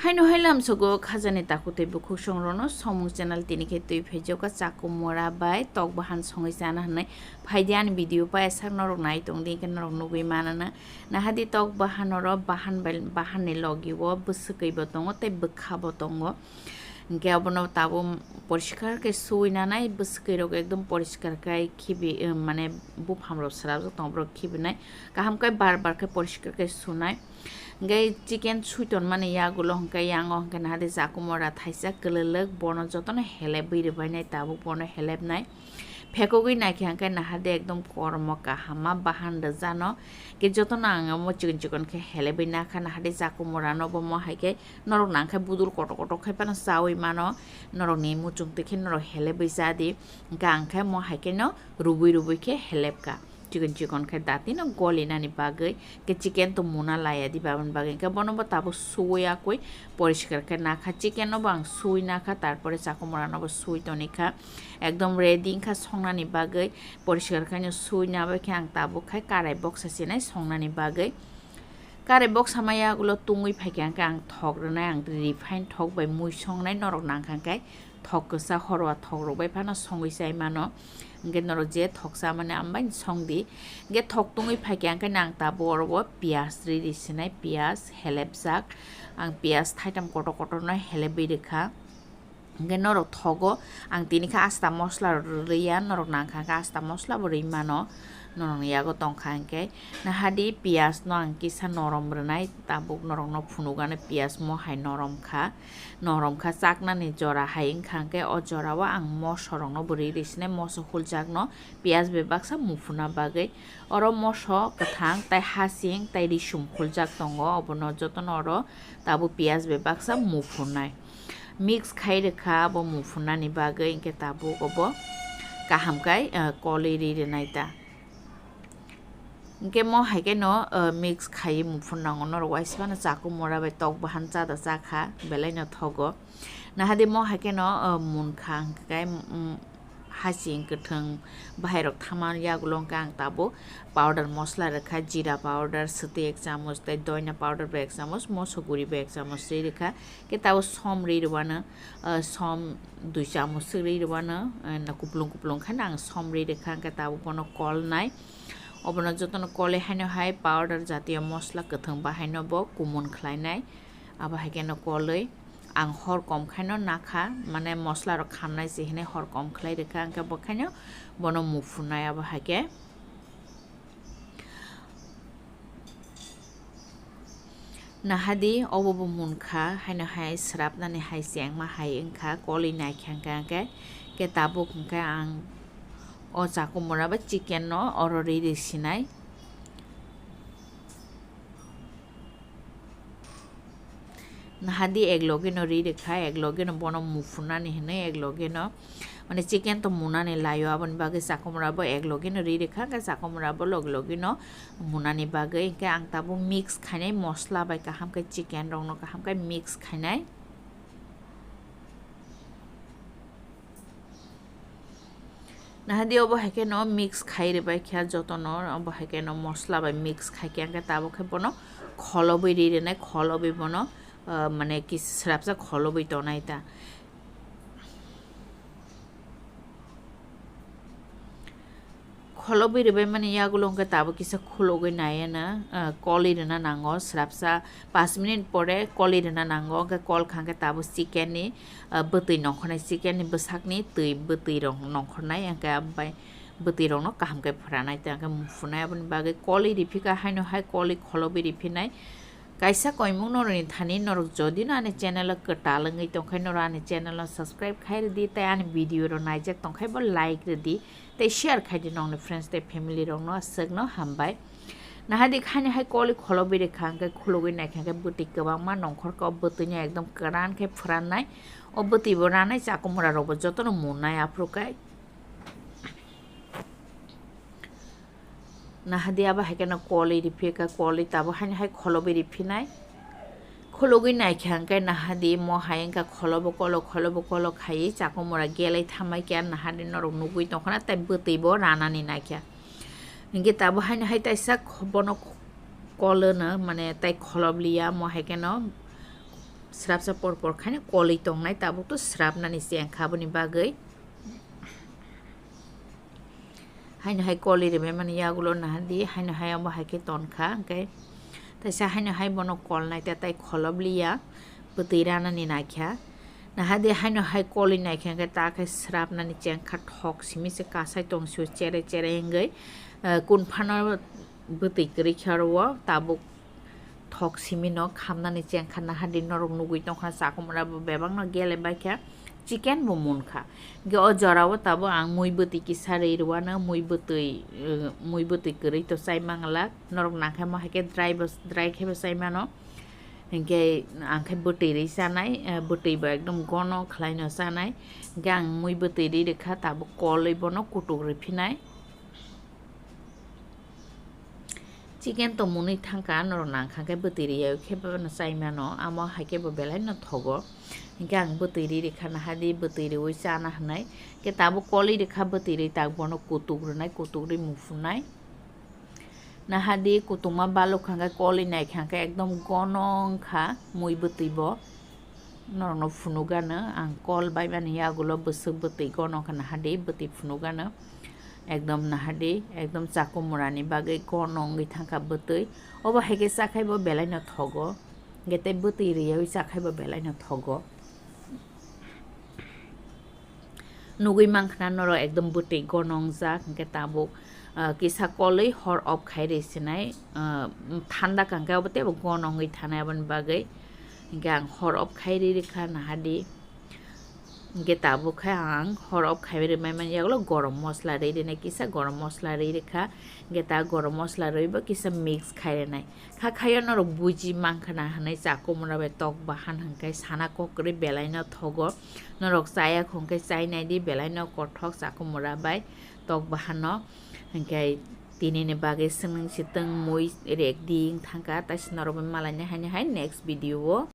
Hai no hailam sogo khajani takute buku songrono somung channel tini ke tui phejoka chaku mora bai tok bahan songai jana hanai phaidian video pa esak norok nai tong din ke norok nugui manana na hadi tok bahanoro bahan ni logi wo busukei bo tongo te bukha bo tongo কে অবনো তাবো পরিষ্কার কে সুই না নাই বসকে রোগ একদম পরিষ্কার কাই খিবি মানে বু ফামরো সারা তোমরা খিবি নাই কাহাম কাই বারবার কে পরিষ্কার কে Sunai gai chicken suiton mane yagulo hongkai yang hongkai na hade jakumora thaisa kelelek bono jotono helep bire bai nai tabu bono helep nai phekogui naikhe hangkai na hade ekdom kormo kahama bahan de jano ke jotono anga mo chicken ke helebai na kha na hade jakumora no bo mo haike norok nangkai budur koto koto khai pana sawi mano norok ni muchung tekhe norok helebai jadi gangkai mo haike no rubui ke helepka chicken khai dati no goli nani bagai ke chicken to muna laya di baban bagai ke bono bo tabo soya koi পরিষ্কার ke na kha chicken no bang sui na kha tarpore chakumora no bo sui to ni kha ekdom ready kha songnani bagai পরিষ্কার khai no sui na ba khe ang tabo khai karai box ase nai songnani bagai কারে box হামায়া গুলো তুঙ্গুই ফাইকে ang thok rana ang refine thok bai mui songnai norok nangkhangkai thok ksa horwa thok robai phana songoi sai mano nge norok je thoksa mane ambai songdi nge thok tungui faike ang nang ta borbo pias ri sinai pias helebjak ang pias thaitam koto koto na helebi rekha nge norok thogo ang tini kha asta mosla riya norok nangkhangka asta mosla bo ri mano norong yago tongkhangke na hadi pias no ang kisa norom renai tabuk norong no phunugane pias mo hai norom kha chakna ni jora haing khangke o jora wa ang mo sorong no buri risne mo so huljak no pias bebaksa mufuna bagai oro moso kathang tai hasing tai risum huljak tongo obono joton oro tabu pias bebaksa mufunai mix khai rekha bo mufuna ni bagai inke tabu obo kahamkai koliri renaita ke mo haike no mix khai mufun nango no wise bana chaku mora bai tok bahan cha da cha kha belai no thogo na hadi mo haike no mun khang kai hasing kethang bahairok thaman ya gulong kang tabo powder mosla rakha jira powder sute 1 চামচ tai doina powder be 1 চামচ moso guri be 1 চামচ ri rakha ke tabo som ri rwana som 2 চামচ ri rwana na kuplung khana ang som ri rakha ke tabo bono kol nai অবনা যতন কলে হাইনো high powder জাতীয় মশলা কথং বাহাইনো ব কুমন খাইনাই আবা হাইকেন কলে আং হর কম খাইনো নাখা মানে মশলার খামনাই যেহেনে হর কম খাই রেখা আংকে বখাইনো বন মুফুনাই আবা হাইকে নাহাদি অবব মুনখা হাইনো হাই স্রাপনানি হাই চেং মা হাই এংখা কলি নাই খাংকাকে কে তাবুক কে আং o chakumora ba chicken no orori resinai nahadi egloge no ri rekha egloge no bono mufuna ni hene egloge no মানে চিকেন তো মুনানি লাইও আবন বাগে চাকমরা বো egloge no ri rekha ga চাকমরা বো লগলোগে no মুনানি বাগে কে আং তাবো মিক্স খাইনাই মশলা বাই কাহাম কে চিকেন রং no কাহাম কে মিক্স খাইনাই নাহাদি অব হাইকে ন মিক্স খাই রে বাই খিয়া যতন অব হাইকে ন মশলা বাই মিক্স খাই কে আঙ্কে তাবো খে বনো খলবই রে নাই খলবই বনো মানে কি স্রাপসা খলবই তো নাইতা খলবই রে বাই মানে ইয়াগুলো অঙ্কে তাবো কিসা খুলগই নাই না কলি রে না নাঙ্গো স্রাপসা 5 মিনিট পরে কলি রে না নাঙ্গো অঙ্কে কল খাঙ্কে তাবো চিকেন নি বতই নখনাই চিকেন নি বসাকনি তৈ বতই রং নখনাই আঙ্কে আবাই বতই রং ন কাহামকে ফরানাই তে আঙ্কে মুফুনাই আপনি বাগে কলি রিফিকা হাইনো হাই কলি খলবই রিফিনাই কাইসা কইমু নরনি থানি নরক যদি না আনে চ্যানেল কটালঙ্গই তংখাই নর আনে চ্যানেল সাবস্ক্রাইব খাই রে দি তাই আনে ভিডিও র নাইজাক তংখাই ব লাইক রে দি তাই শেয়ার খাই দি নং फ्रेंड्स তাই ফ্যামিলি রং ন আসক ন হামবাই নাহাদি খানি হাই কলি খলবই রে খাঙ্কে খুলগই নাই খাঙ্কে বতি গবাং মা নংখর ক বতিনি একদম কারান খাই ফরাননাই ও বতি বরানাই চাকুমরা রব যতন মুনাই আপ্রকাই নাহাদি আবা হাইকেন কলি রিফিকা কলি তাবো হানি হাই খলবই রিফিনাই খলগই নাই খাঙ্কে নাহাদি ম হাইঙ্কা খলব কলো খাই চাকুমরা গেলাই থামাই কে নাহাদি নরক নুগুই তখনা তাই বতিব রানানি নাইখা ইনকে তাবো হানি হাই তাইসা বন কলনা মানে তাই খলবলিয়া ম হাইকেন स्राबसा पर खायनो कलि तंनाय ताबुकतो स्राबनानै जें खाबोनि बागै हायनो हाय कलि रे माने यागुलो नाहादि हायनो हाय आम हायके तनखा ओंखाय ताइसा हायनो हाय बनो कलनाय ताइ खलबलिया बतैरानानि नाख्या नाहादि हायनो हाय कलि नाख्या ओंखाय ताखाय स्राबनानि जें खा ठक सिमिसे कासाय तंसु चेरे चेरे हेंगै कुनफानो बतैकरि खारवा ताबुक थक सिमिनो खामनानै जें खा नाहादि नरक नुगै तंखा साकुमरा बेबांनो गेले बाख्या चिकेन बो मुनखा गे अ जराव ताबो आं मुइ बतै कि सारै रुवानो मुइ बतै करै तो साइ मांगला नरक नाखाय माहाके ड्राई खेबे साइ मानो गे आंखाय बतै रै जानाय बतै बा एकदम गन खलायनो जानाय गे आं मुइ बतै रै रेखा ताबो कलै बनो कुटुक रिफिनाय चिकेन तो मुनै थांका नरक नाखाय बतै रै खेबे साइ मानो आमा हायके बो बेलाय न थगो के आं बतैरि रेखा नाहादि बतैरि ओइ जाना हनाय के ताबो कलि रेखा बतैरि ताक बनो कुतुग्रै मुफुनाय नाहादि कुतुमा बालो खांगा कलि नाय खांगा एकदम गनंखा मुइ बतैब नरनो फुनुगानो आं कल बाय माने यागुलो बसक बतै गनंखा नाहादि बतै फुनुगानो एकदम नाहादि एकदम चाकु मुरानि बागै गनंगै थांखा बतै अबा हेगे साखायबो बेलाय न थगो गेते बतैरि ओइ साखायबो बेलाय न थगो नुगै मांखना नरो एकदम बतै गनंग जा के ताबो किसा कलै हर अफ खाइरेसिनाय ठान्डा कांका बते गनंगै थानाय बन बागै गां हर अफ खाइरे रेखा नाहादि गे ताबो खाय आं हर अफ खाइरे माने यागलो गरम मसला रे देने किसा गरम मसला रे रेखा गे ता गरम मसला रैबो किसा मिक्स खाइरेनाय खा खाय नरो बुजि मांखना हनै जाको मुराबे तक बाहान हंकाय साना ककरे बेलाय न थगो नरक चाया खंकाय चाय नायदि बेलाय न कठक जाको मुराबाय तक बाहान हंकाय तिनिने बागै सोंसितों मुइ रेकदिं थांका तास नरबे मालायने हायने हाय नेक्स्ट भिडियो